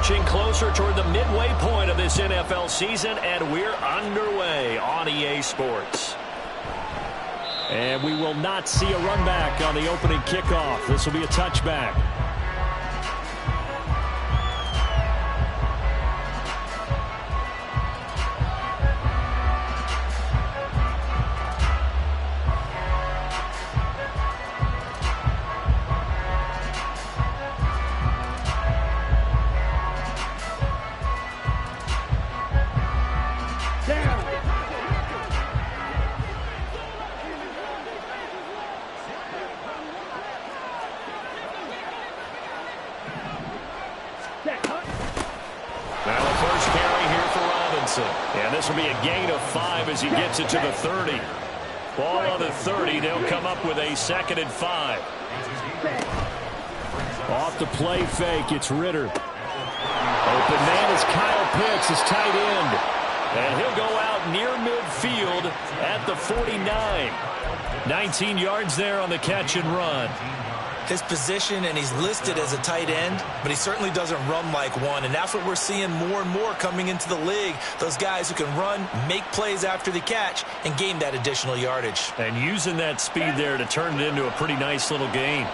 inching closer toward the midway point of this NFL season, and we're underway on EA Sports. And we will not see a run back on the opening kickoff. This will be a touchback. And this will be a gain of 5 as he gets it to the 30. Ball on the 30. They'll come up with a 2nd and 5. Off the play fake, it's Ritter. Open man is Kyle Pitts, his tight end. And he'll go out near midfield at the 49. 19 yards there on the catch and run. His position, and he's listed as a tight end, but he certainly doesn't run like one, and that's what we're seeing more and more coming into the league. Those guys who can run, make plays after the catch, and gain that additional yardage. And using that speed there to turn it into a pretty nice little gain.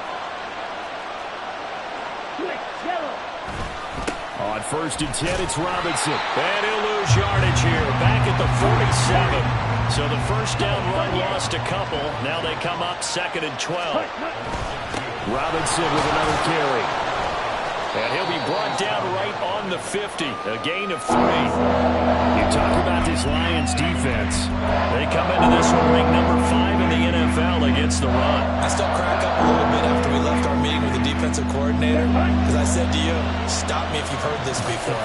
On 1st and 10, it's Robinson. And he'll lose yardage here, back at the 47. So the first down run lost a couple. Now they come up 2nd and 12. Robinson with another carry. And he'll be brought down right on the 50. A gain of 3. You talk about this Lions defense. They come into this one ranked number 5 in the NFL against the run. I still crack up a little bit after we left our meeting with the defensive coordinator, because I said to you, stop me if you've heard this before.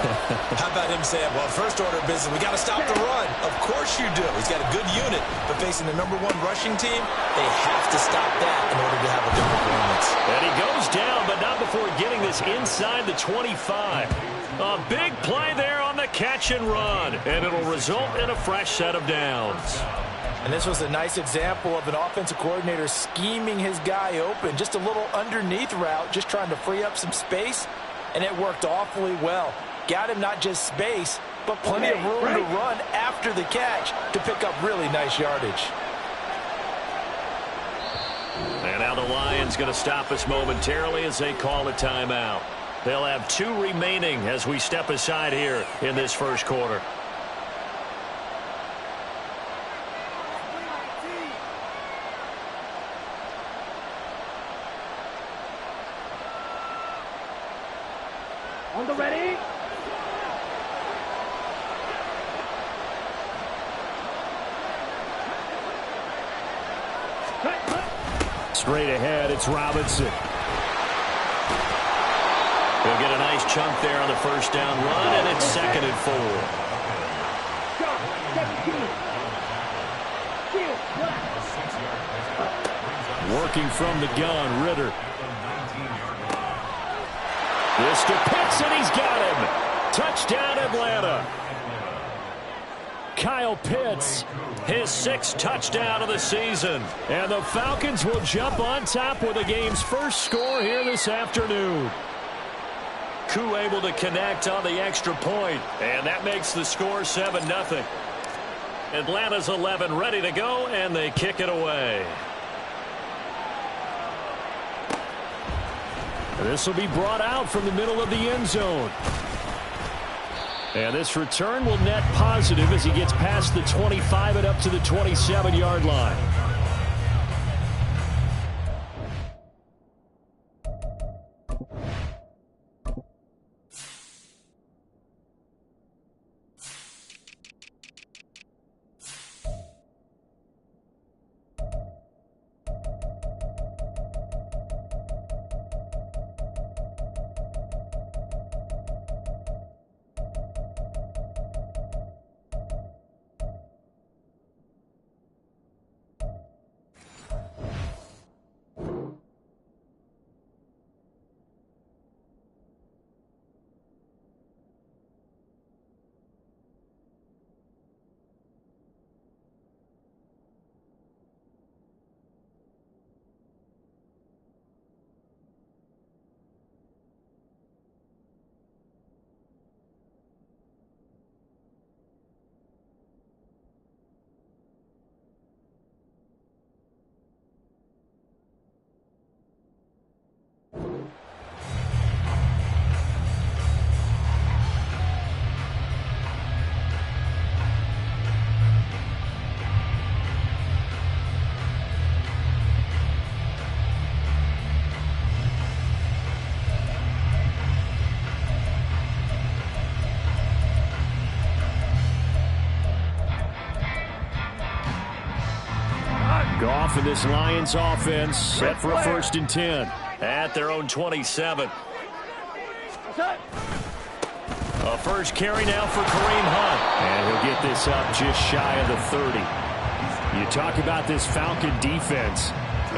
How about him saying, well, first order of business, we got to stop the run. Of course you do. He's got a good unit, but facing the number 1 rushing team, they have to stop that in order to have a good performance. And he goes down, but not before getting this inside the 25. A big play there on the catch and run, and it'll result in a fresh set of downs. And this was a nice example of an offensive coordinator scheming his guy open. Just a little underneath route, just trying to free up some space, and it worked awfully well. Got him not just space, but plenty of room to run after the catch to pick up really nice yardage. And now the Lions going to stop us momentarily as they call a timeout. They'll have 2 remaining as we step aside here in this first quarter. On the ready. Straight ahead, it's Robinson. He'll get a nice chunk there on the first down run, and it's 2nd and 4. Working from the gun, Ritter. This to Pitts, and he's got him. Touchdown, Atlanta. Kyle Pitts, his 6th touchdown of the season. And the Falcons will jump on top with the game's first score here this afternoon. Koo able to connect on the extra point, and that makes the score 7-0. Atlanta's 11 ready to go, and they kick it away. This will be brought out from the middle of the end zone. And this return will net positive as he gets past the 25 and up to the 27-yard line. this Lions offense set for a 1st and 10 at their own 27. A first carry now for Kareem Hunt. And he'll get this up just shy of the 30. You talk about this Falcon defense.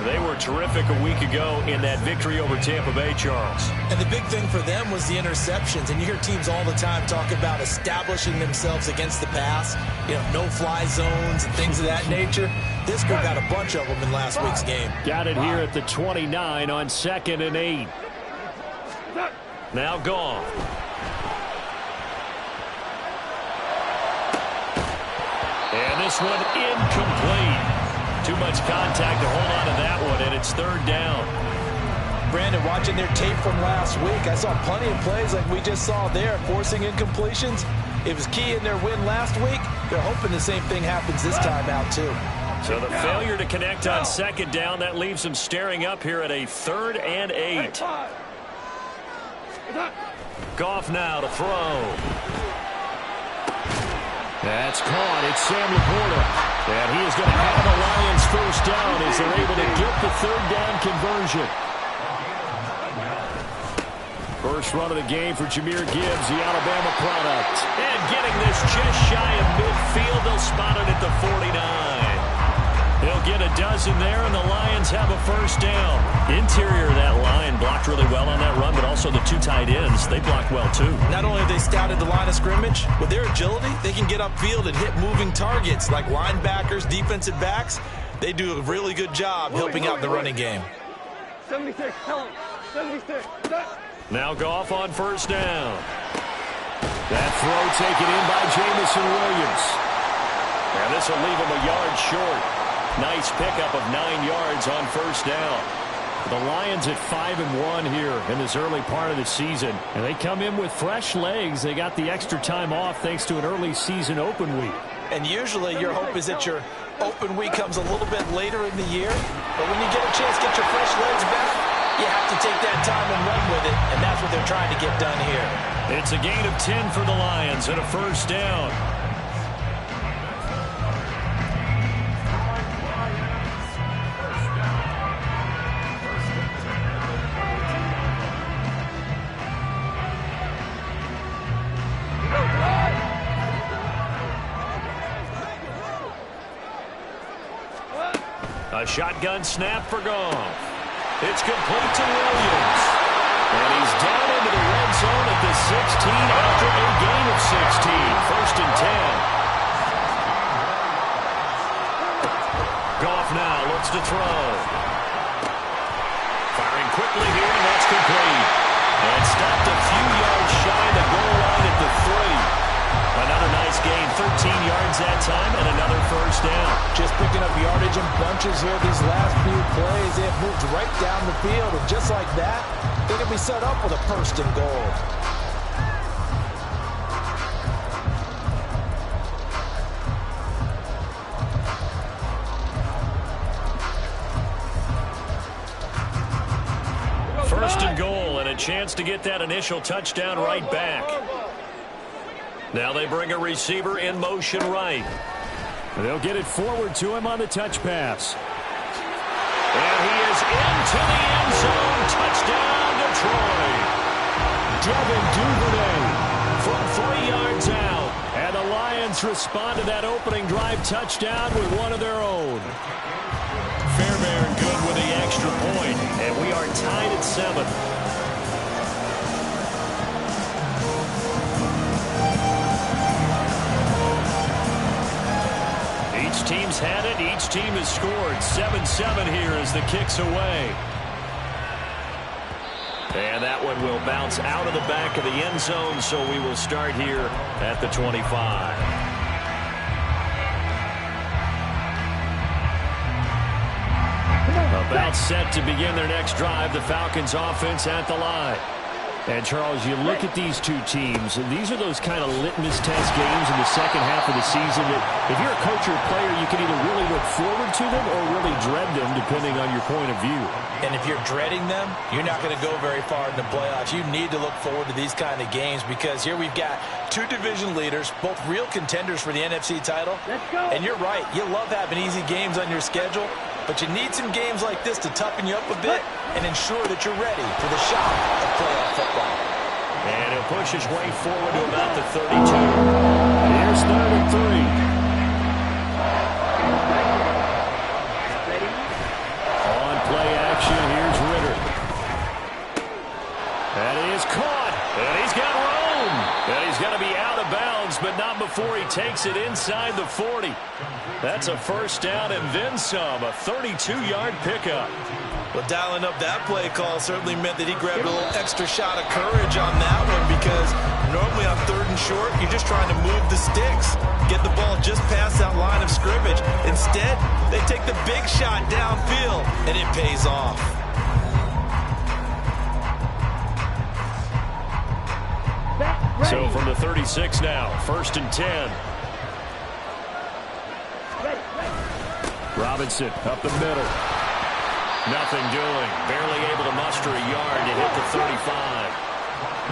They were terrific a week ago in that victory over Tampa Bay, Charles. And the big thing for them was the interceptions. And you hear teams all the time talk about establishing themselves against the pass. You know, no-fly zones and things of that nature. This group had a bunch of them in last week's game. Got it here at the 29 on 2nd and 8. Now gone. And this one incomplete. Too much contact to hold on to that one, and it's 3rd down. Brandon, watching their tape from last week, I saw plenty of plays like we just saw there, forcing incompletions. It was key in their win last week. They're hoping the same thing happens this time out, too. So the failure to connect on 2nd down, that leaves them staring up here at a 3rd and 8. Goff now to throw. That's caught. It's Sam Laporta. And he is going to have the Lions 1st down as they're able to get the 3rd down conversion. First run of the game for Jahmyr Gibbs, the Alabama product. And getting this just shy of midfield, they'll spot it at the 49. They'll get a dozen there, and the Lions have a 1st down. Interior of that line blocked really well on that run, but also the 2 tight ends, they blocked well too. Not only have they scouted the line of scrimmage, with their agility, they can get upfield and hit moving targets like linebackers, defensive backs. They do a really good job helping out the running game. 76, 76. Now Goff on 1st down. That throw taken in by Jamison Williams. And this will leave him a yard short. Nice pickup of 9 yards on 1st down. The Lions at 5-1 here in this early part of the season. And they come in with fresh legs. They got the extra time off thanks to an early season open week. And usually your hope is that your open week comes a little bit later in the year. But when you get a chance to get your fresh legs back, you have to take that time and run with it. And that's what they're trying to get done here. It's a gain of 10 for the Lions and a 1st down. A shotgun snap for Goff. It's complete to Williams. And he's down into the red zone at the 16 after a gain of 16. 1st and 10. Goff now looks to throw. Firing quickly here, and that's complete. And stopped a few yards shy of the goal line at the 3. Another nice gain, 13 yards that time, and another 1st down. Just picking up yardage in bunches here these last few plays. They have moved right down the field, and just like that, they can be set up with a 1st and goal. First and goal, and a chance to get that initial touchdown right back. Now they bring a receiver in motion right. They'll get it forward to him on the touch pass. And he is into the end zone. Touchdown, Detroit. Devin Duvernay from 3 yards out. And the Lions respond to that opening drive touchdown with one of their own. Fairbairn good with the extra point. And we are tied at 7. Each team's had it. Each team has scored. 7-7 here as the kick's away. And that one will bounce out of the back of the end zone, so we will start here at the 25. About set to begin their next drive, the Falcons offense at the line. And, Charles, you look at these two teams, and these are those kind of litmus test games in the second half of the season that if you're a coach or a player, you can either really look forward to them or really dread them, depending on your point of view. And if you're dreading them, you're not going to go very far in the playoffs. You need to look forward to these kind of games because here we've got two division leaders, both real contenders for the NFC title. Let's go. And you're right. You love having easy games on your schedule. But you need some games like this to toughen you up a bit and ensure that you're ready for the shock of playoff football. And he'll push his way forward to about the 32. Here's 33. On play action, here's Ritter. That is caught. And he's got room. And he's going to be out of bounds, but not before he takes it inside the 40. That's a first down and then some. A 32-yard pickup. Well, dialing up that play call certainly meant that he grabbed a little extra shot of courage on that one, because normally on 3rd and short, you're just trying to move the sticks, get the ball just past that line of scrimmage. Instead, they take the big shot downfield, and it pays off. So from the 36 now, 1st and 10. Robinson up the middle. Nothing doing. Barely able to muster a yard to hit the 35.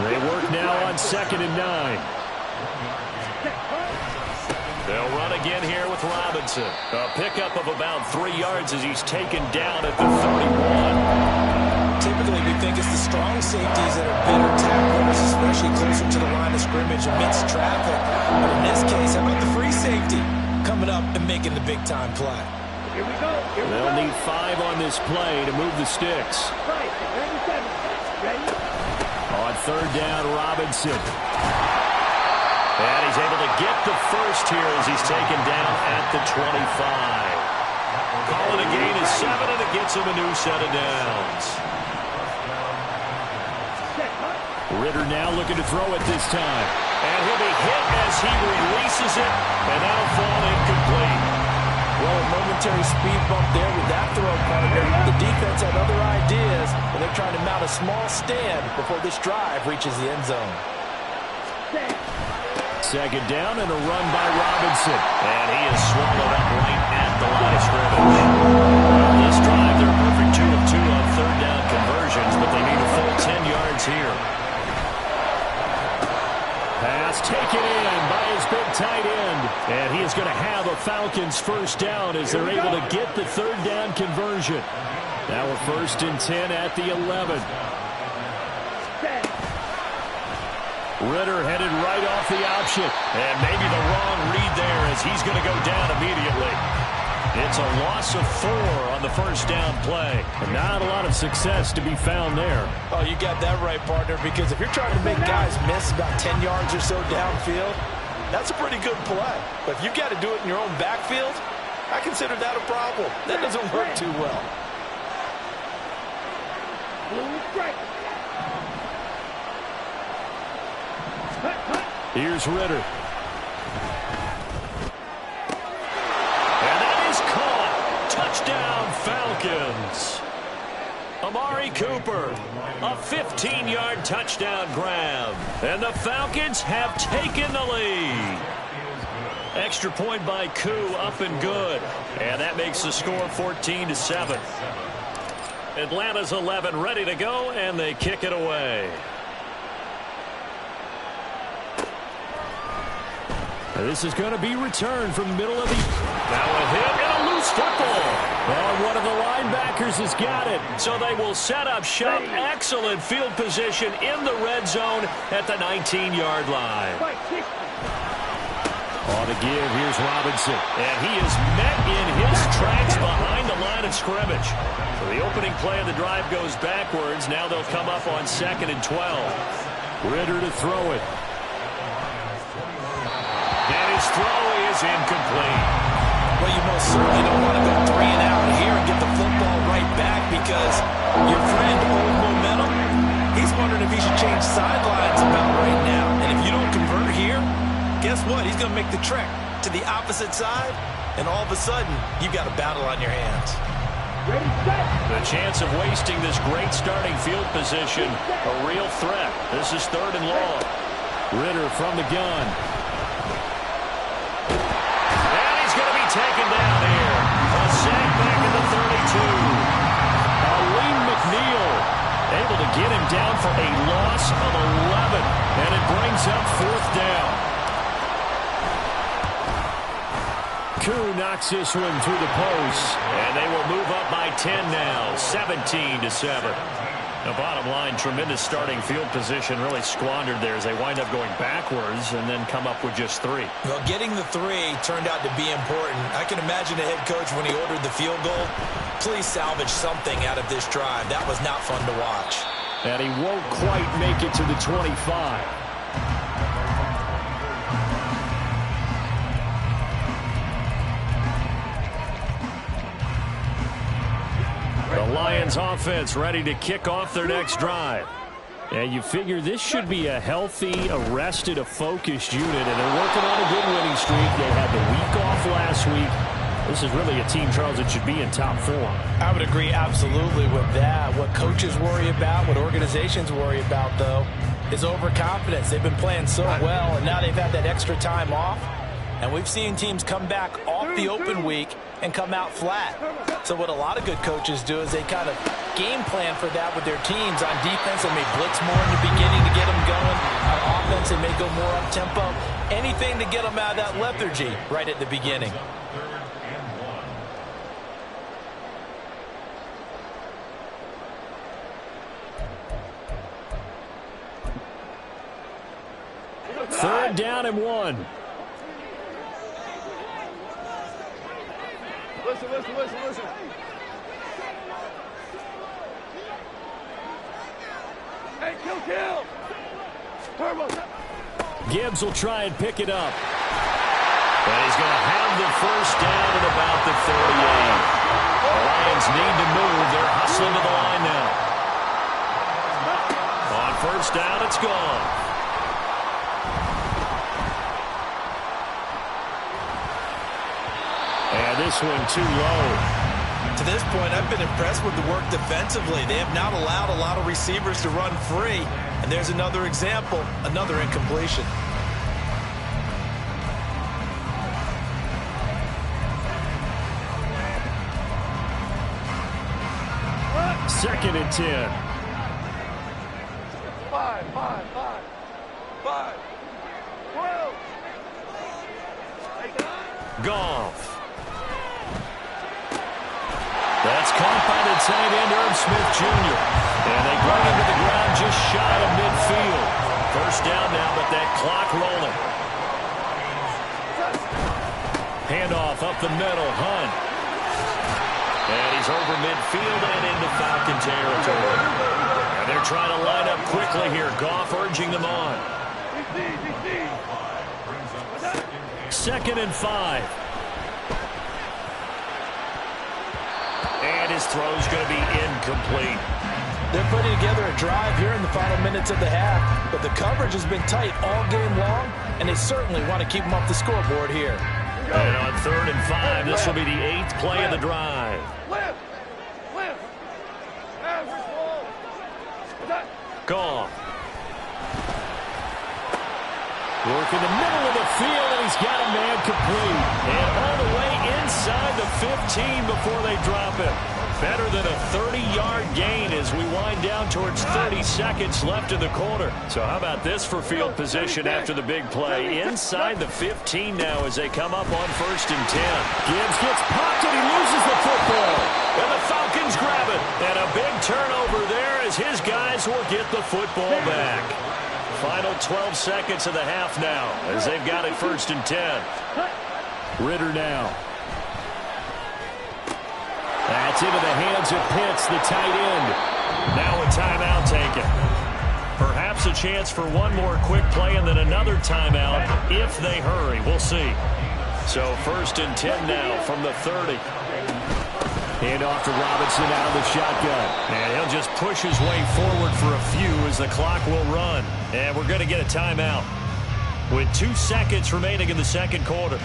They work now on 2nd and 9. They'll run again here with Robinson. A pickup of about 3 yards as he's taken down at the 31. Typically, we think it's the strong safeties that are better tacklers, especially closer to the line of scrimmage amidst traffic. But in this case, how about the free safety coming up and making the big-time play? Here we go. They'll need 5 on this play to move the sticks. Right. Ready? On 3rd down, Robinson. And he's able to get the first here as he's taken down at the 25. Calling a gain of 7, and it gets him a new set of downs. Ritter now looking to throw it this time. And he'll be hit as he releases it, and that'll fall incomplete. Well, a momentary speed bump there with that throw, partner. The defense had other ideas, and they're trying to mount a small stand before this drive reaches the end zone. 2nd down and a run by Robinson. And he is swallowed up right at the line of scrimmage. Well, this drive, they're a perfect 2 of 2 on 3rd down conversions, but they need a full 10 yards here. Pass taken in by his big tight end. And he is going to have a Falcons first down as they're able to get the 3rd down conversion. Now a 1st and 10 at the 11. Ritter headed right off the option. And maybe the wrong read there as he's going to go down immediately. It's a loss of 4 on the first down play. And not a lot of success to be found there. Oh, you got that right, partner, because if you're trying to make guys miss about 10 yards or so downfield, that's a pretty good play. But if you've got to do it in your own backfield, I consider that a problem. That doesn't work too well. Here's Ritter. And that is caught. Touchdown, Falcons. Amari Cooper, a 15-yard touchdown grab. And the Falcons have taken the lead. Extra point by Koo, up and good. And that makes the score 14-7. Atlanta's 11 ready to go, and they kick it away. This is going to be returned from the middle of the... Now a hit and a loose football. And one of the linebackers has got it. So they will set up shop. Excellent field position in the red zone at the 19-yard line. On the give, here's Robinson. And he is met in his tracks behind the line of scrimmage. So the opening play of the drive goes backwards. Now they'll come up on 2nd and 12. Ritter to throw it. And his throw is incomplete. Well, you most certainly don't want to go 3 and out here and get the football right back, because your friend, old momentum, he's wondering if he should change sidelines about right now. And if you don't convert here, guess what? He's going to make the trek to the opposite side, and all of a sudden, you've got a battle on your hands. Ready, set. The chance of wasting this great starting field position, a real threat. This is 3rd and long. Ritter from the gun. And he's going to be taken down here. A sack back at the 32. Aleem McNeil able to get him down for a loss of 11. And it brings up 4th down. Koo knocks knocks this one through the post. And they will move up by 10 now, 17-7. The bottom line, tremendous starting field position, really squandered there as they wind up going backwards and then come up with just 3. Well, getting the 3 turned out to be important. I can imagine the head coach when he ordered the field goal. Please salvage something out of this drive. That was not fun to watch. And he won't quite make it to the 25. The Lions offense ready to kick off their next drive. And you figure this should be a healthy, a focused unit, and they're working on a good winning streak. They had the week off last week. This is really a team, Charles, that should be in top form. I would agree absolutely with that. What coaches worry about, what organizations worry about, though, is overconfidence. They've been playing so well, and now they've had that extra time off. And we've seen teams come back off the open week and come out flat. So what a lot of good coaches do is they kind of game plan for that with their teams. On defense, they may blitz more in the beginning to get them going. On offense, they may go more up-tempo. Anything to get them out of that lethargy right at the beginning. Third down and 1. Listen. Hey, kill. Turbo. Gibbs will try and pick it up. And he's going to have the first down at about the 38. The Lions need to move. They're hustling to the line now. On first down, it's gone. And this one too low. To this point, I've been impressed with the work defensively. They have not allowed a lot of receivers to run free. And there's another example, another incompletion. Second and 10. 5. 12. Goff. That's caught by the tight end, Irv Smith Jr. And they bring him to the ground just shy of midfield. First down now, but that clock rolling. Handoff up the middle, Hunt. And he's over midfield and into Falcon territory. And they're trying to line up quickly here. Goff urging them on. Second and 5. And his throw's going to be incomplete. They're putting together a drive here in the final minutes of the half, but the coverage has been tight all game long, and they certainly want to keep them off the scoreboard here. And on third and 5, this will be the 8th play of the drive. Goff. Work in the middle of the field, and he's got a man complete. And all the way inside the 15 before they drop him. Better than a 30-yard gain as we wind down towards 30 seconds left in the quarter. So how about this for field position after the big play? Inside the 15 now as they come up on first and 10. Gibbs gets popped and he loses the football. And the Falcons grab it. And a big turnover there as his guys will get the football back. Final 12 seconds of the half now as they've got it first and 10. Ritter now. That's into the hands of Pitts, the tight end. Now a timeout taken. Perhaps a chance for one more quick play and then another timeout if they hurry. We'll see. So first and 10 now from the 30. Hand off to Robinson out of the shotgun. And he'll just push his way forward for a few as the clock will run. And we're going to get a timeout with 2 seconds remaining in the second quarter.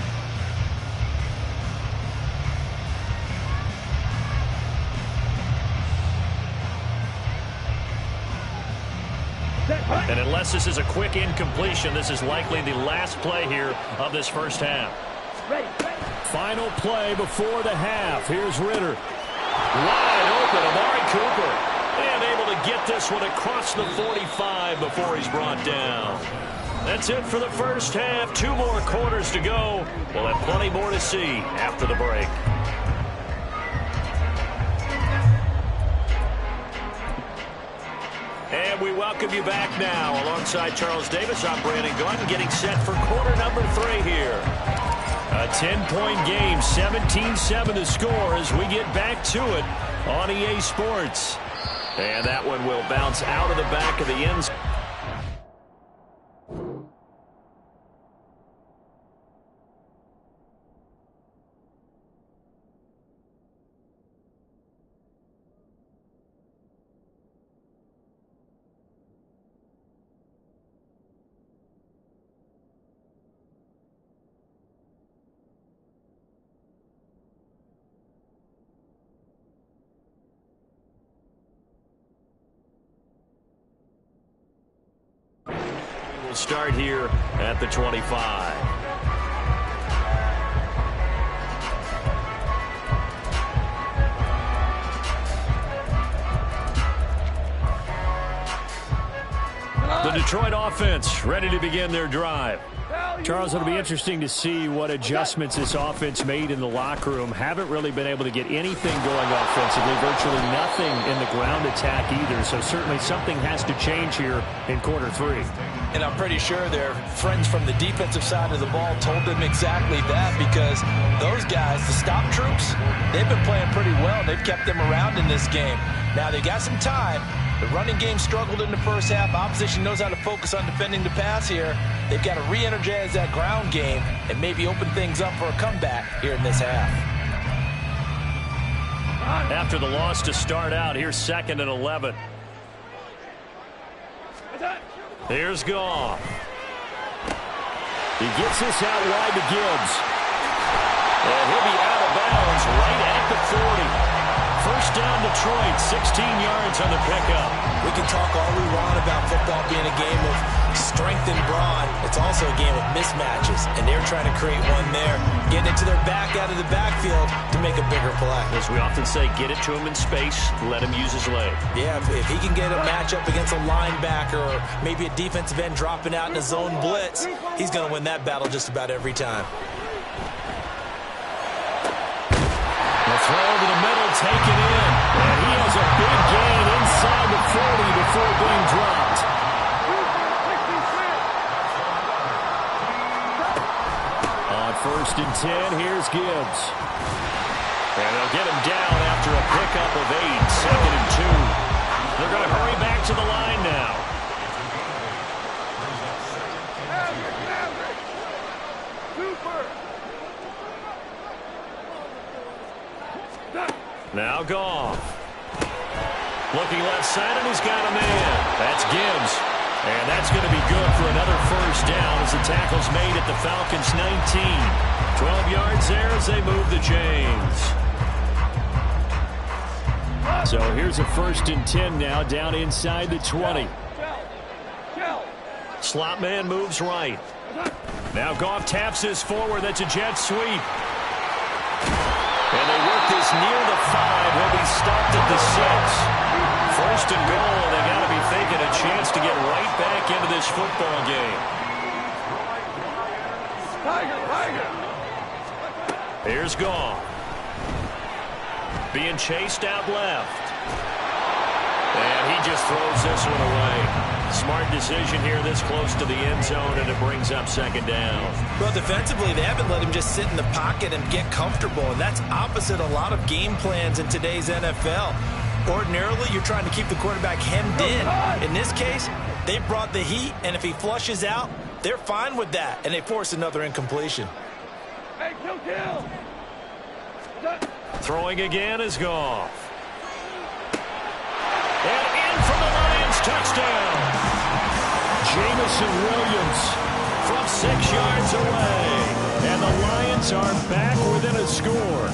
And unless this is a quick incompletion, this is likely the last play here of this first half. Final play before the half. Here's Ritter. Wide open, Amari Cooper. And able to get this one across the 45 before he's brought down. That's it for the first half. 2 more quarters to go. We'll have plenty more to see after the break. And we welcome you back now. Alongside Charles Davis, I'm Brandon Gaudin, getting set for quarter number 3 here. A 10-point game, 17-7 to score as we get back to it on EA Sports. And that one will bounce out of the back of the end zone. We'll start here at the 25. The Detroit offense ready to begin their drive. Charles, it'll be interesting to see what adjustments this offense made in the locker room. Haven't really been able to get anything going offensively, virtually nothing in the ground attack either. So certainly something has to change here in quarter 3. And I'm pretty sure their friends from the defensive side of the ball told them exactly that, because those guys, the stop troops, they've been playing pretty well. They've kept them around in this game. Now they got some time. The running game struggled in the first half. Opposition knows how to focus on defending the pass here. They've got to re-energize that ground game and maybe open things up for a comeback here in this half. After the loss to start out, here's 2nd and 11. Here's Goff. He gets this out wide to Gibbs. And he'll be out of bounds right at the 40. First down Detroit, 16 yards on the pickup. We can talk all we want about football being a game of strength and brawn. It's also a game of mismatches, and they're trying to create one there, getting it to their back out of the backfield to make a bigger play. As we often say, get it to him in space, let him use his leg. Yeah, if he can get a matchup against a linebacker or maybe a defensive end dropping out in a zone blitz, he's going to win that battle just about every time. The throw to the middle, taken in. And he has a big gain inside the 40 before being dropped. On 1st and 10, here's Gibbs. And they'll get him down after a pickup of 8, 2nd and 2. They're going to hurry back to the line now. Now Goff. Looking left side, and he's got a man. That's Gibbs. And that's going to be good for another first down as the tackle's made at the Falcons 19. 12 yards there as they move the chains. So here's a 1st and 10 now, down inside the 20. Slot man moves right. Now Goff taps this forward. That's a jet sweep. And they work this near the 5. He'll be stopped at the 6. 1st and goal. They got to be thinking a chance to get right back into this football game. Here's Goff. Being chased out left. And he just throws this one away. Smart decision here this close to the end zone, and it brings up 2nd down. Well, defensively, they haven't let him just sit in the pocket and get comfortable, and that's opposite a lot of game plans in today's NFL. Ordinarily, you're trying to keep the quarterback hemmed in. In this case, they brought the heat, and if he flushes out, they're fine with that, and they force another incompletion. Hey, kill. Throwing again is Goff. And in for the Lions, touchdown. Jamison Williams from 6 yards away. And the Lions are back within a score.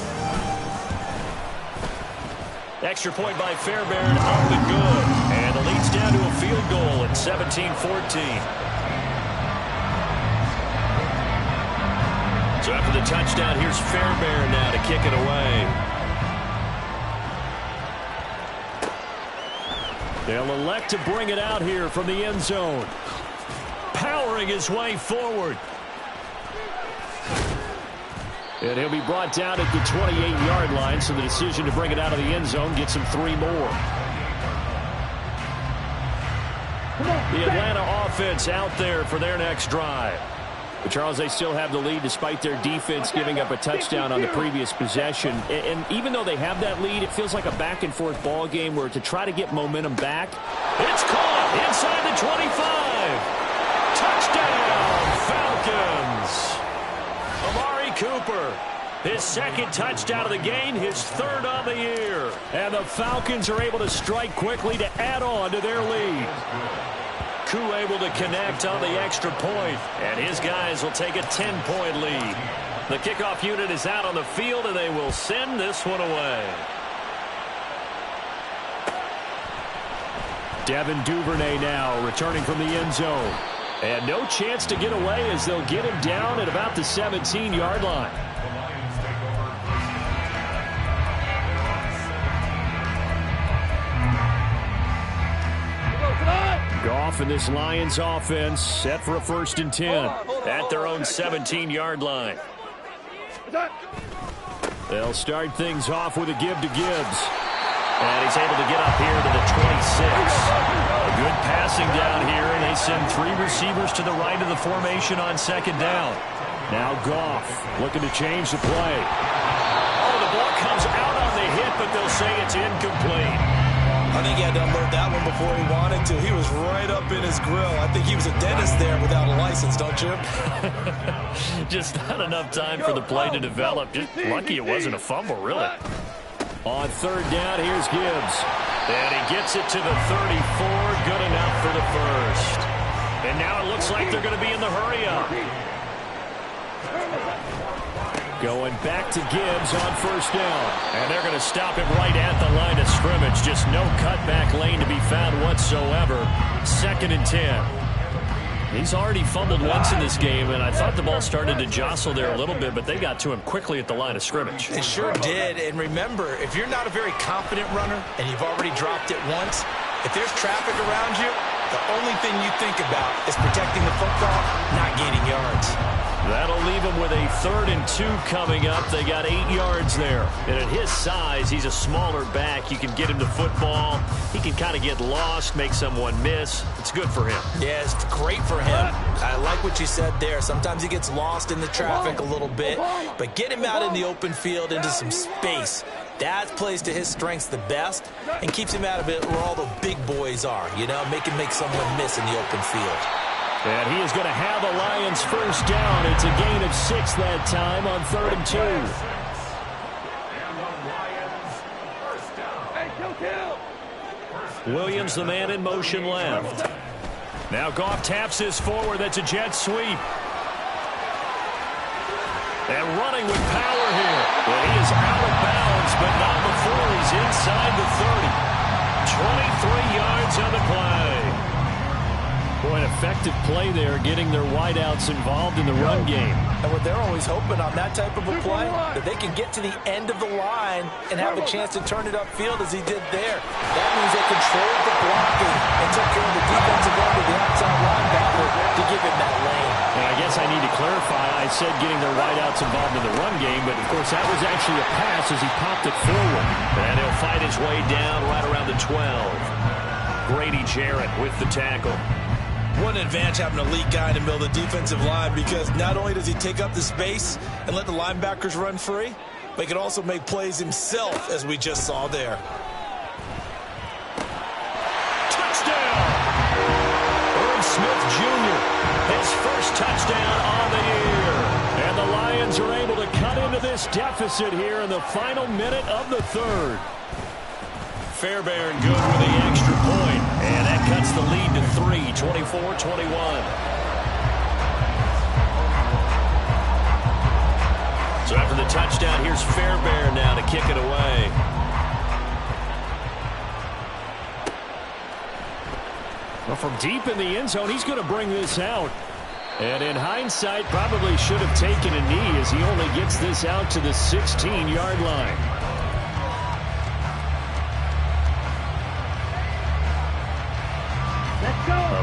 Extra point by Fairbairn, up and good. And the lead's down to a field goal at 17-14. So after the touchdown, here's Fairbairn now to kick it away. They'll elect to bring it out here from the end zone. Power powering his way forward. And he'll be brought down at the 28-yard line, so the decision to bring it out of the end zone gets him 3 more. The Atlanta offense out there for their next drive. But Charles, they still have the lead despite their defense giving up a touchdown on the previous possession. And even though they have that lead, it feels like a back-and-forth ball game where to try to get momentum back. It's caught inside the 25. Touchdown, Falcons. Amari Cooper, his second touchdown of the game, his 3rd on the year. And the Falcons are able to strike quickly to add on to their lead. Koo able to connect on the extra point, and his guys will take a 10-point lead. The kickoff unit is out on the field, and they will send this one away. Devin Duvernay now returning from the end zone. And no chance to get away as they'll get him down at about the 17-yard line. Goff and this Lions offense set for a 1st and 10 at their own 17-yard line. They'll start things off with a give to Gibbs. And he's able to get up here to the 26. A good passing down here, and they send 3 receivers to the right of the formation on 2nd down. Now Goff looking to change the play. Oh, the ball comes out on the hit, but they'll say it's incomplete. I think he had to unload that one before he wanted to. He was right up in his grill. I think he was a dentist there without a license, don't you? Just not enough time for the play to develop. Just lucky it wasn't a fumble, really. On 3rd down, here's Gibbs. And he gets it to the 34. Good enough for the 1st. And now it looks like they're going to be in the hurry-up. Going back to Gibbs on 1st down. And they're going to stop it right at the line of scrimmage. Just no cutback lane to be found whatsoever. 2nd and 10. He's already fumbled once in this game, and I thought the ball started to jostle there a little bit, but they got to him quickly at the line of scrimmage. It sure did. And remember, if you're not a very confident runner and you've already dropped it once, if there's traffic around you, the only thing you think about is protecting the football, not gaining yards. That'll leave him with a 3rd and 2 coming up. They got 8 yards there. And at his size, he's a smaller back. You can get him the football. He can kind of get lost, make someone miss. It's good for him. Yeah, it's great for him. I like what you said there. Sometimes he gets lost in the traffic a little bit. But get him out in the open field into some space. That plays to his strengths the best and keeps him out of it where all the big boys are. You know, make someone miss in the open field. And he is going to have a Lions 1st down. It's a gain of 6 that time on 3rd and 2. Williams, the man in motion left. Now Goff taps this forward. That's a jet sweep. And running with power here. Well, he is out of bounds, but not before he's inside the 30. 23 yards on the play. Boy, an effective play there, getting their wideouts involved in the run game. And what they're always hoping on that type of a play, that they can get to the end of the line and have a chance to turn it upfield as he did there. That means they controlled the blocking and took care of the defensive end of the outside linebacker to give him that lane. And I guess I need to clarify, I said getting their wideouts involved in the run game, but of course that was actually a pass as he popped it forward. And he'll fight his way down right around the 12. Grady Jarrett with the tackle. What an advantage having an elite guy in the middle of the defensive line, because not only does he take up the space and let the linebackers run free, but he can also make plays himself, as we just saw there. Touchdown! Irv Smith Jr., his 1st touchdown on the year. And the Lions are able to cut into this deficit here in the final minute of the 3rd. Fairbairn good with the extra point. And that cuts the lead to 3, 24-21. So after the touchdown, here's Fairbairn now to kick it away. Well, from deep in the end zone, he's going to bring this out. And in hindsight, probably should have taken a knee as he only gets this out to the 16-yard line.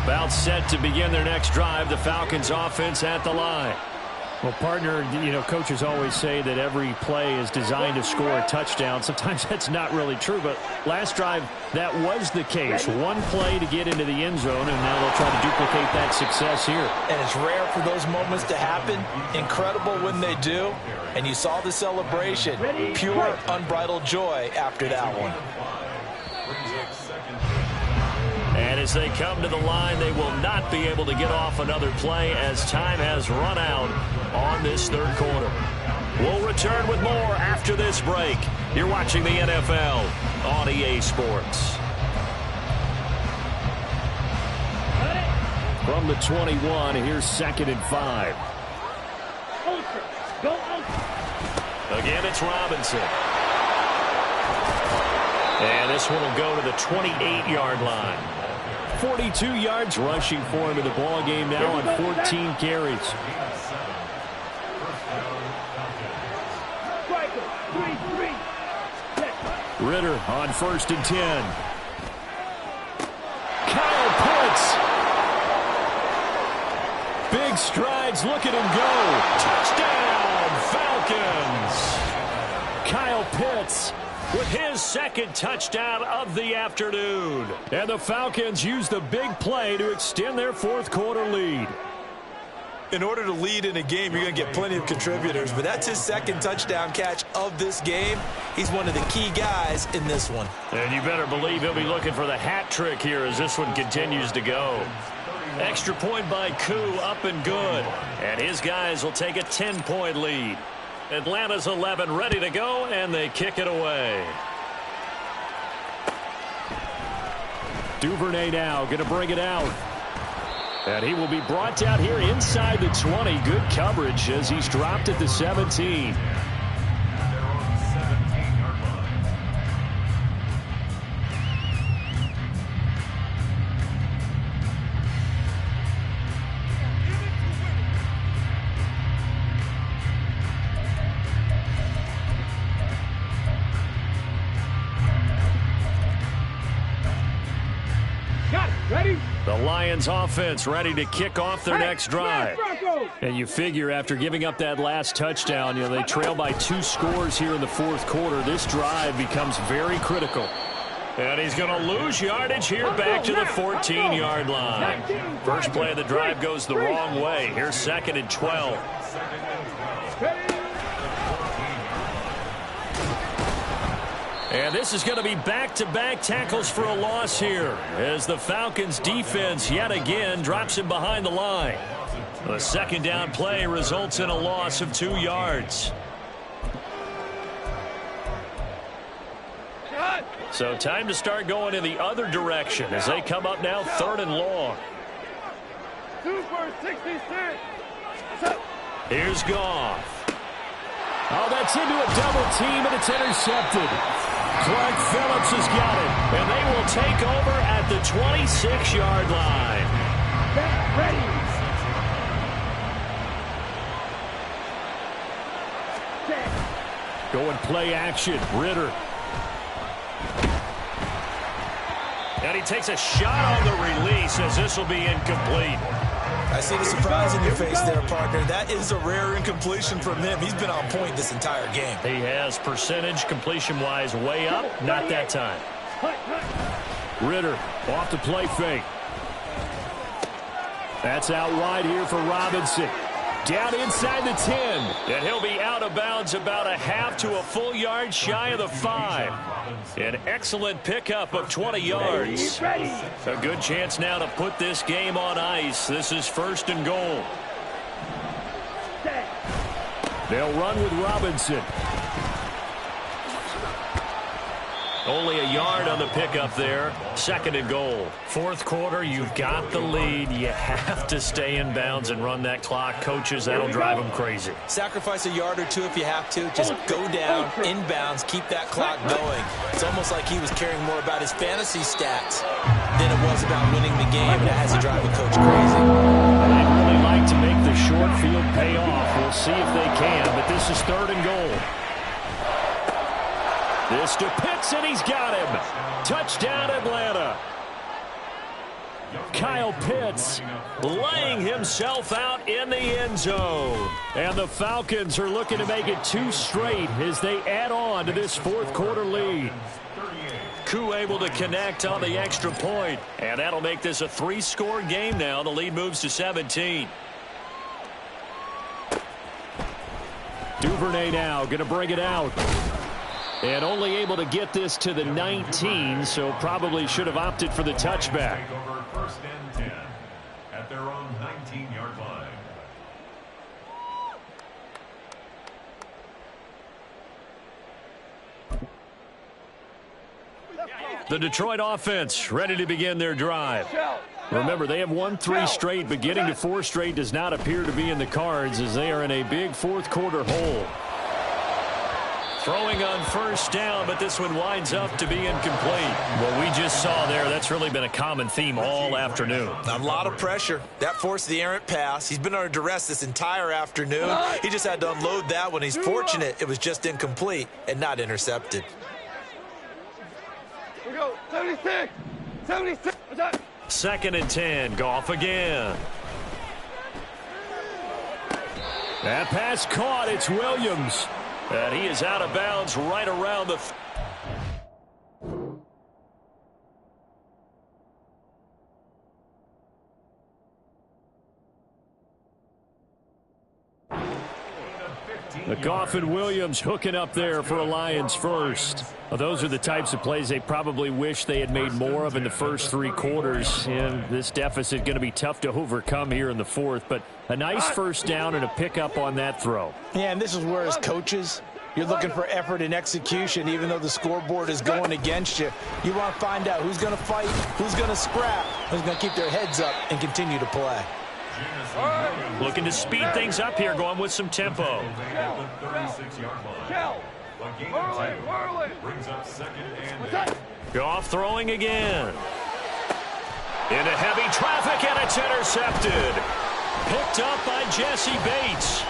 About set to begin their next drive. The Falcons offense at the line. Well, partner, coaches always say that every play is designed to score a touchdown. Sometimes that's not really true, but last drive, that was the case. One play to get into the end zone, and now they'll try to duplicate that success here. And it's rare for those moments to happen. Incredible when they do. And you saw the celebration. Pure, unbridled joy after that one. And as they come to the line, they will not be able to get off another play as time has run out on this third quarter. We'll return with more after this break. You're watching the NFL on EA Sports. From the 21, here's 2nd and 5. Again, it's Robinson. And this one will go to the 28-yard line. 42 yards rushing for him in the ball game now on 14 carries. Ritter on 1st and 10. Kyle Pitts. Big strides. Look at him go. Touchdown, Falcons. Kyle Pitts with his 2nd touchdown of the afternoon. And the Falcons use the big play to extend their 4th quarter lead. In order to lead in a game, you're going to get plenty of contributors, but that's his 2nd touchdown catch of this game. He's one of the key guys in this one. And you better believe he'll be looking for the hat trick here as this one continues to go. Extra point by Koo, up and good. And his guys will take a 10-point lead. Atlanta's 11 ready to go, and they kick it away. Duvernay now going to bring it out. And he will be brought down here inside the 20. Good coverage as he's dropped at the 17. The Lions offense ready to kick off their next drive. And you figure after giving up that last touchdown, they trail by 2 scores here in the 4th quarter. This drive becomes very critical. And he's going to lose yardage here back to the 14-yard line. First play of the drive goes the wrong way. Here's 2nd and 12. And this is going to be back-to-back tackles for a loss here as the Falcons defense yet again drops him behind the line. The 2nd down play results in a loss of 2 yards. So time to start going in the other direction as they come up now 3rd and long. 2 for 66. Here's Goff. Oh, that's into a double team, and it's intercepted. Clark Phillips has got it. And they will take over at the 26-yard line. Ready. Going play action. Ritter. And he takes a shot on the release as this will be incomplete. I see the surprise in your face there, partner. That is a rare incompletion from him. He's been on point this entire game. He has percentage completion-wise way up. Not that time. Ritter off the play fake. That's out wide here for Robinson. Down inside the 10. And he'll be out of bounds about a half to a full yard shy of the 5. An excellent pickup of 20 yards. A good chance now to put this game on ice. This is 1st and goal. They'll run with Robinson. Only a yard on the pickup there. 2nd and goal. 4th quarter, you've got the lead. You have to stay in bounds and run that clock. Coaches, that'll drive them crazy. Sacrifice a yard or 2 if you have to. Just go down, inbounds, keep that clock going. It's almost like he was caring more about his fantasy stats than it was about winning the game. That has to drive a coach crazy. They'd really like to make the short field pay off. We'll see if they can, but this is 3rd and goal. This to Pitts, and he's got him. Touchdown, Atlanta. Kyle Pitts laying himself out in the end zone. And the Falcons are looking to make it 2 straight as they add on to this fourth-quarter lead. Koo able to connect on the extra point, and that'll make this a 3-score game now. The lead moves to 17. Duvernay now going to bring it out. And only able to get this to the 19, so probably should have opted for the touchback. Over 1st and 10 at their own 19-yard line. The Detroit offense ready to begin their drive. Remember, they have won 3 straight, but getting to 4 straight does not appear to be in the cards as they are in a big fourth-quarter hole. Throwing on 1st down, but this one winds up to be incomplete. What we just saw there, that's really been a common theme all afternoon. A lot of pressure. That forced the errant pass. He's been under duress this entire afternoon. He just had to unload that one. He's fortunate it was just incomplete and not intercepted. We go. 76. 76. 2nd and 10. Goff again. That pass caught. It's Williams. And he is out of bounds right around the... The Goff and Williams hooking up there for a Lions first. Well, those are the types of plays they probably wish they had made more of in the first 3 quarters. And this deficit going to be tough to overcome here in the 4th. But a nice 1st down and a pickup on that throw. Yeah, and this is where as coaches, you're looking for effort and execution. Even though the scoreboard is going against you, you want to find out who's going to fight, who's going to scrap, who's going to keep their heads up and continue to play. Looking to speed things up here, going with some tempo. Brings up 2nd and 8. Goff throwing again. Into heavy traffic, and it's intercepted. Picked up by Jesse Bates.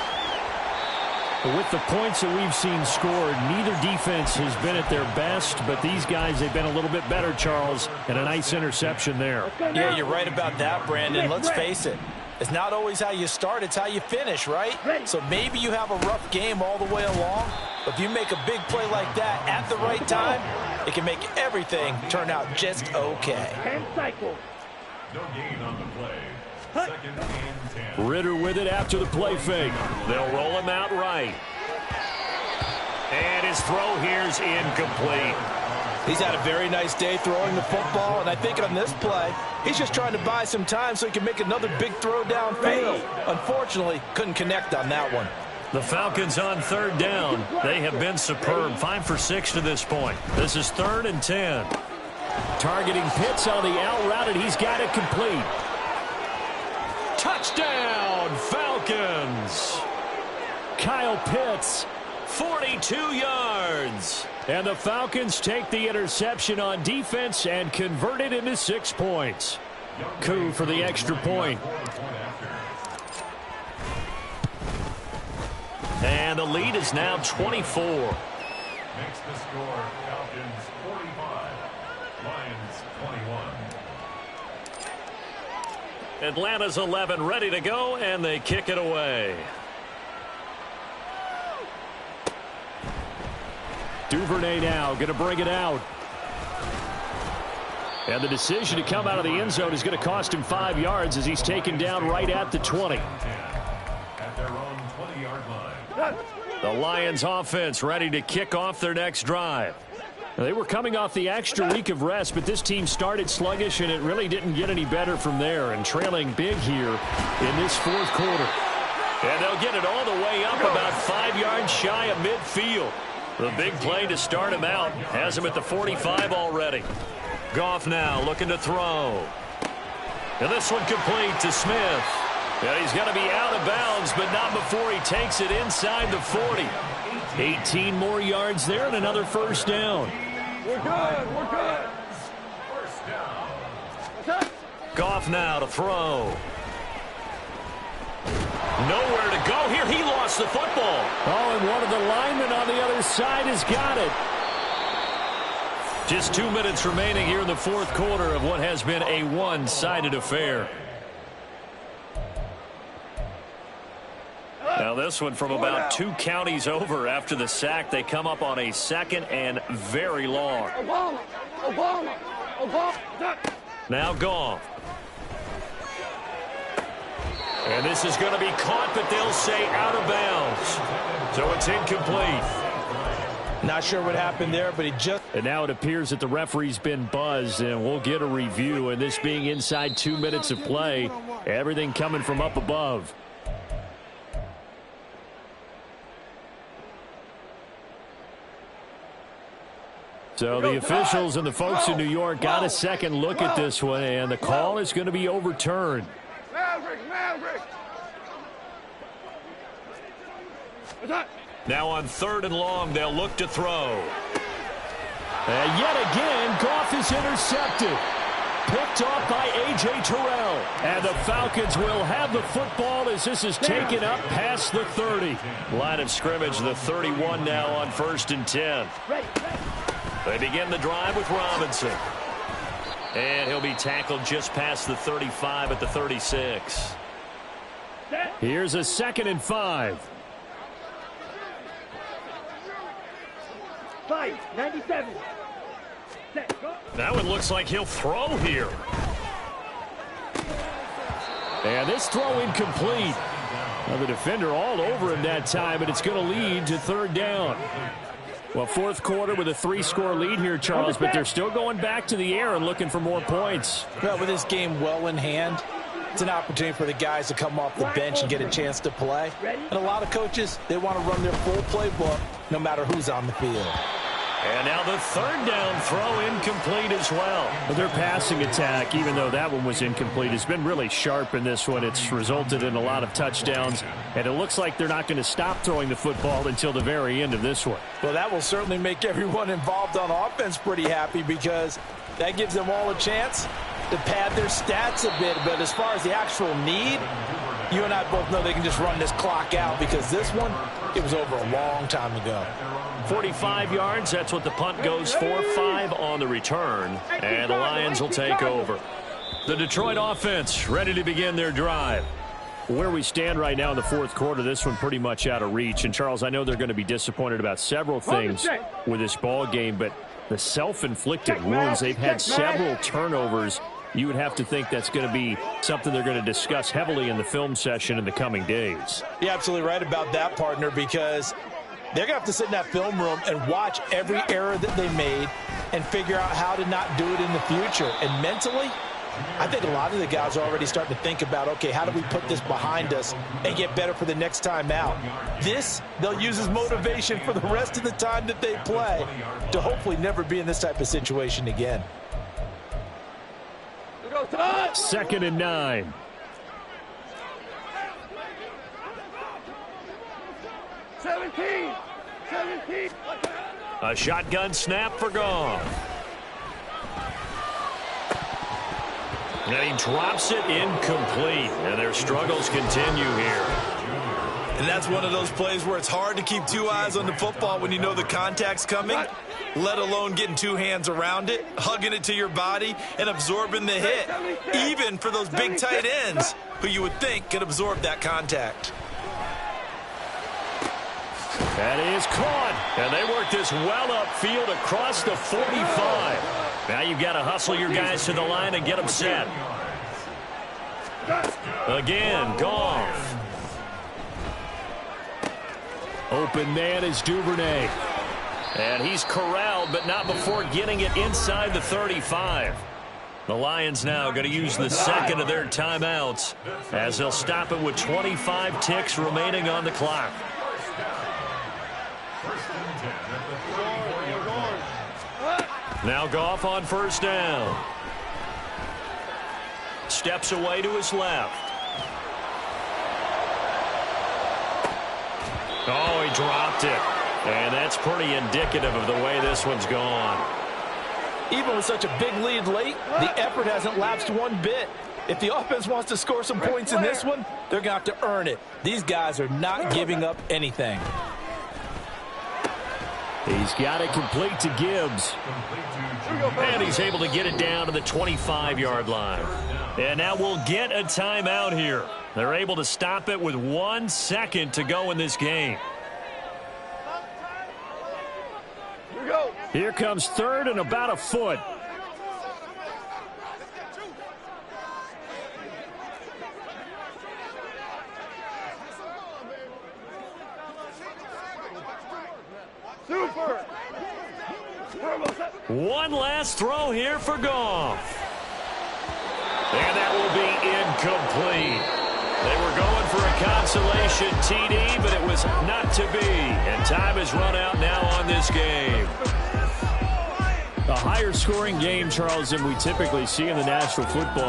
With the points that we've seen scored, neither defense has been at their best, but these guys, they've been a little bit better, Charles, and a nice interception there. Yeah, you're right about that, Brandon. Let's face it. It's not always how you start, it's how you finish, right? So maybe you have a rough game all the way along, but if you make a big play like that at the right time, it can make everything turn out just okay. No gain on the play. 2nd and 10. Ritter with it after the play fake. They'll roll him out right. And his throw here's incomplete. He's had a very nice day throwing the football, and I think on this play, he's just trying to buy some time so he can make another big throw downfield. Unfortunately, couldn't connect on that one. The Falcons on 3rd down. They have been superb. 5 for 6 to this point. This is 3rd and 10. Targeting Pitts on the out route, and he's got it complete. Touchdown, Falcons. Kyle Pitts. 42 yards. And the Falcons take the interception on defense and convert it into 6 points. Koo for the extra point. And the lead is now 24. Makes the score Falcons 45, Lions 21. Atlanta's 11 ready to go, and they kick it away. Duvernay now going to bring it out. And the decision to come out of the end zone is going to cost him 5 yards as he's taken down right at the 20. At their own 20-yard line. The Lions offense ready to kick off their next drive. They were coming off the extra week of rest, but this team started sluggish, and it really didn't get any better from there. And trailing big here in this 4th quarter. And they'll get it all the way up about 5 yards shy of midfield. The big play to start him out has him at the 45 already. Goff now looking to throw. And this one complete to Smith. Yeah, he's going to be out of bounds, but not before he takes it inside the 40. 18 more yards there and another 1st down. We're good. We're good. First down. Goff now to throw. Nowhere to go here. He lost the football. Oh, and one of the linemen on the other side has got it. Just 2 minutes remaining here in the fourth quarter of what has been a one-sided affair. Now this one from about 2 counties over after the sack. They come up on a second and very long. Obama. Now Goff. And this is going to be caught, but they'll say out of bounds. So it's incomplete. Not sure what happened there, but he just... And now it appears that the referee's been buzzed, and we'll get a review. And this being inside 2 minutes of play, everything coming from up above. So the officials and the folks in New York got a second look at this one, and the call is going to be overturned. Maverick. Now on 3rd and long, they'll look to throw. And yet again, Goff is intercepted. Picked off by A.J. Terrell. And the Falcons will have the football as this is taken up past the 30. Line of scrimmage, the 31 now on 1st and 10. They begin the drive with Robinson. And he'll be tackled just past the 35 at the 36. Here's a 2nd and 5. 97. That one looks like he'll throw here. And this throw incomplete. Now the defender all over him that time, but it's going to lead to 3rd down. Well, fourth quarter with a 3-score lead here, Charles, but they're still going back to the air and looking for more points. Well, with this game well in hand, it's an opportunity for the guys to come off the bench and get a chance to play. And a lot of coaches, they want to run their full playbook no matter who's on the field. And now the 3rd down throw incomplete as well. But their passing attack, even though that one was incomplete, has been really sharp in this one. It's resulted in a lot of touchdowns, and it looks like they're not going to stop throwing the football until the very end of this one. Well, that will certainly make everyone involved on offense pretty happy because that gives them all a chance to pad their stats a bit. But as far as the actual need, you and I both know they can just run this clock out because this one, it was over a long time ago. 45 yards, that's what the punt goes for. 5 on the return, and the Lions will take over. The Detroit offense ready to begin their drive. Where we stand right now in the fourth quarter, this one pretty much out of reach. And, Charles, I know they're going to be disappointed about several things with this ball game, but the self-inflicted wounds, they've had several turnovers. You would have to think that's going to be something they're going to discuss heavily in the film session in the coming days. You're absolutely right about that, partner, because they're going to have to sit in that film room and watch every error that they made and figure out how to not do it in the future. And mentally, I think a lot of the guys are already starting to think about, okay, how do we put this behind us and get better for the next time out? This, they'll use as motivation for the rest of the time that they play to hopefully never be in this type of situation again. 2nd and 9. A shotgun snap for Goff. And he drops it incomplete. And their struggles continue here. And that's one of those plays where it's hard to keep 2 eyes on the football when you know the contact's coming, let alone getting 2 hands around it, hugging it to your body, and absorbing the hit, even for those big tight ends who you would think could absorb that contact. That is caught. And they work this well upfield across the 45. Now you've got to hustle your guys to the line and get them set. Again, Goff. Open man is Duvernay. And he's corralled, but not before getting it inside the 35. The Lions now going to use the second of their timeouts as they'll stop it with 25 ticks remaining on the clock. Now Goff on 1st down. Steps away to his left. Oh, he dropped it. And that's pretty indicative of the way this one's gone. Even with such a big lead late, the effort hasn't lapsed one bit. If the offense wants to score some points in this one, they're going to have to earn it. These guys are not giving up anything. He's got it complete to Gibbs. And he's able to get it down to the 25-yard line. And now we'll get a timeout here. They're able to stop it with 1 second to go in this game. Here comes third and about a foot. Super. One last throw here for Goff. And that will be incomplete. They were going for a consolation TD, but it was not to be. And time has run out now on this game. A higher scoring game, Charles, than we typically see in the National Football